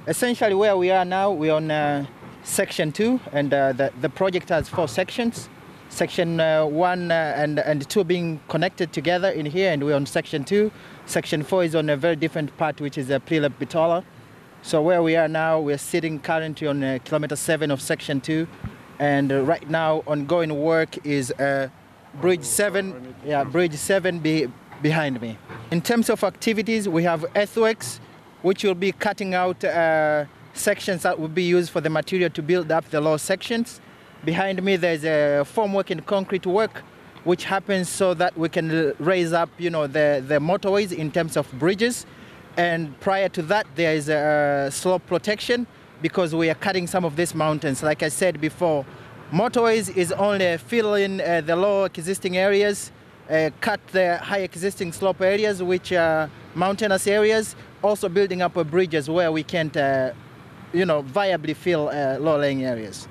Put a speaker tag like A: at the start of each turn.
A: Essentially, where we are now, we're on section 2, and the project has 4 sections. Section 1 and 2 being connected together in here, and we're on section 2. Section 4 is on a very different part, which is Prilep Bitola. So where we are now, we're sitting currently on kilometer 7 of section 2, and right now ongoing work is bridge 7. Yeah, bridge 7 behind me. In terms of activities, we have earthworks, which will be cutting out sections that will be used for the material to build up the lower sections. Behind me, there's a formwork and concrete work, which happens so that we can raise up, the motorways in terms of bridges. And prior to that, there is a slope protection because we are cutting some of these mountains. Like I said before, motorways is only fill in the low existing areas, cut the high existing slope areas, which are mountainous areas, also building up bridges where we can't, viably fill low-lying areas.